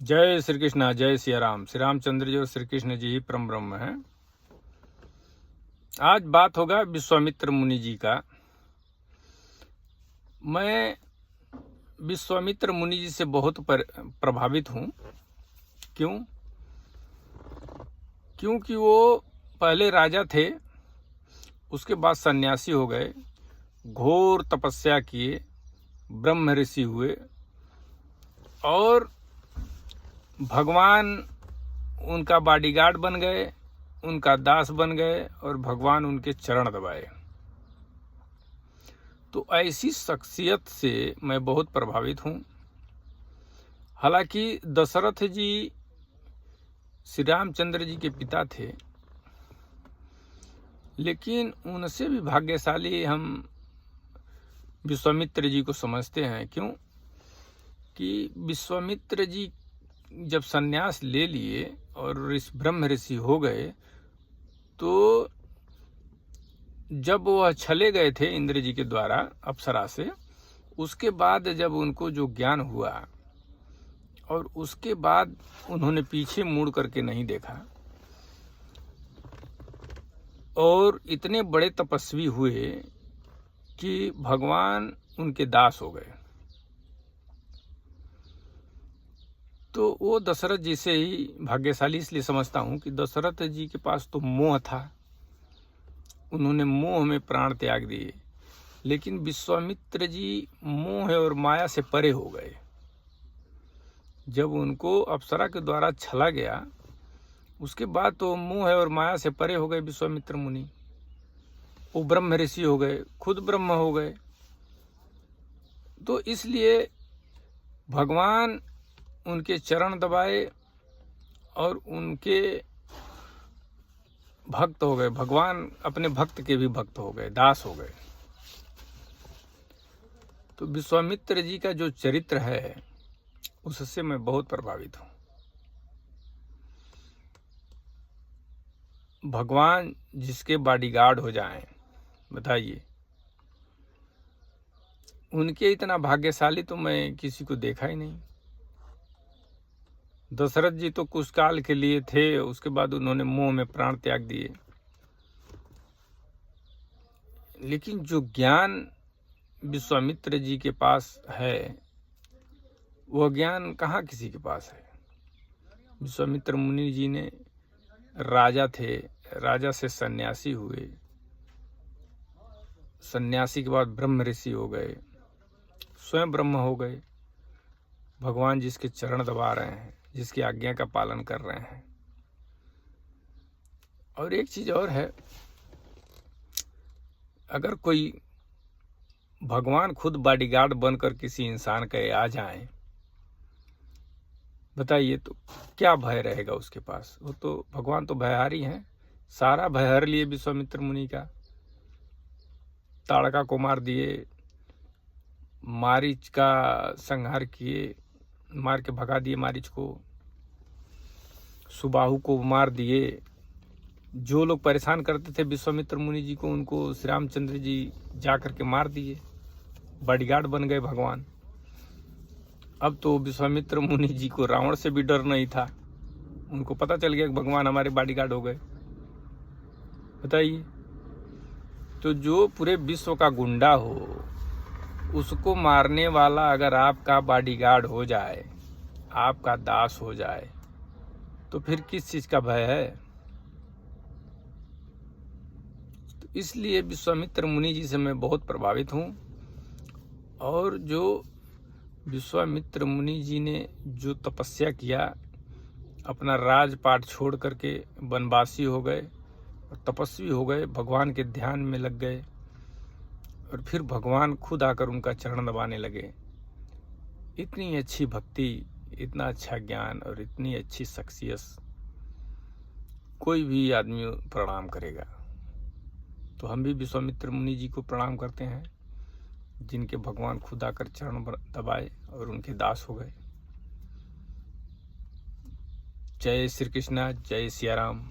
जय श्री कृष्णा, जय सिया राम। श्री रामचंद्र जी और श्री कृष्ण जी ही परम ब्रह्म हैं। आज बात होगा विश्वामित्र मुनि जी का। मैं विश्वामित्र मुनि जी से बहुत प्रभावित हूँ। क्योंकि वो पहले राजा थे, उसके बाद सन्यासी हो गए, घोर तपस्या किए, ब्रह्म ऋषि हुए और भगवान उनका बॉडीगार्ड बन गए, उनका दास बन गए और भगवान उनके चरण दबाए। तो ऐसी शख्सियत से मैं बहुत प्रभावित हूँ। हालांकि दशरथ जी श्री रामचंद्र जी के पिता थे, लेकिन उनसे भी भाग्यशाली हम विश्वामित्र जी को समझते हैं। क्यों कि विश्वामित्र जी जब सन्यास ले लिए और ब्रह्म ऋषि हो गए, तो जब वह चले गए थे इंद्र जी के द्वारा अप्सरा से, उसके बाद जब उनको जो ज्ञान हुआ और उसके बाद उन्होंने पीछे मुड़ करके नहीं देखा और इतने बड़े तपस्वी हुए कि भगवान उनके दास हो गए। तो वो दशरथ जी से ही भाग्यशाली इसलिए समझता हूँ कि दशरथ जी के पास तो मोह था, उन्होंने मोह में प्राण त्याग दिए, लेकिन विश्वामित्र जी मोह और माया से परे हो गए। जब उनको अप्सरा के द्वारा छला गया, उसके बाद तो मोह और माया से परे हो गए विश्वामित्र मुनि। वो ब्रह्म ऋषि हो गए, खुद ब्रह्म हो गए। तो इसलिए भगवान उनके चरण दबाए और उनके भक्त हो गए। भगवान अपने भक्त के भी भक्त हो गए, दास हो गए। तो विश्वामित्र जी का जो चरित्र है, उससे मैं बहुत प्रभावित हूँ। भगवान जिसके बॉडीगार्ड हो जाएं, बताइए, उनके इतना भाग्यशाली तो मैं किसी को देखा ही नहीं। दशरथ जी तो कुछ काल के लिए थे, उसके बाद उन्होंने मोह में प्राण त्याग दिए। लेकिन जो ज्ञान विश्वामित्र जी के पास है, वह ज्ञान कहाँ किसी के पास है। विश्वामित्र मुनि जी ने राजा थे, राजा से सन्यासी हुए, सन्यासी के बाद ब्रह्म ऋषि हो गए, स्वयं ब्रह्म हो गए। भगवान जिसके चरण दबा रहे हैं, जिसकी आज्ञा का पालन कर रहे हैं। और एक चीज और है, अगर कोई भगवान खुद बॉडीगार्ड बनकर किसी इंसान के आ जाए, बताइए, तो क्या भय रहेगा उसके पास। वो तो भगवान तो भयहारी हैं, सारा भय हर लिए विश्वामित्र मुनि का। ताड़का को मार दिए, मारीच का संहार किए, मार के भगा दिए मारीच को, सुबाहु को मार दिए। जो लोग परेशान करते थे विश्वामित्र मुनि जी को, उनको श्री रामचंद्र जी जा करके मार दिए, बॉडीगार्ड बन गए भगवान। अब तो विश्वामित्र मुनि जी को रावण से भी डर नहीं था, उनको पता चल गया कि भगवान हमारे बॉडीगार्ड हो गए। बताइए, तो जो पूरे विश्व का गुंडा हो, उसको मारने वाला अगर आपका बॉडीगार्ड हो जाए, आपका दास हो जाए, तो फिर किस चीज का भय है। तो इसलिए विश्वामित्र मुनि जी से मैं बहुत प्रभावित हूँ। और जो विश्वामित्र मुनि जी ने जो तपस्या किया, अपना राजपाट छोड़ करके वनवासी हो गए और तपस्वी हो गए, भगवान के ध्यान में लग गए और फिर भगवान खुद आकर उनका चरण दबाने लगे। इतनी अच्छी भक्ति, इतना अच्छा ज्ञान और इतनी अच्छी शख्सियत कोई भी आदमी प्रणाम करेगा। तो हम भी विश्वामित्र मुनि जी को प्रणाम करते हैं, जिनके भगवान खुद आकर चरण दबाए और उनके दास हो गए। जय श्री कृष्णा, जय सिया राम।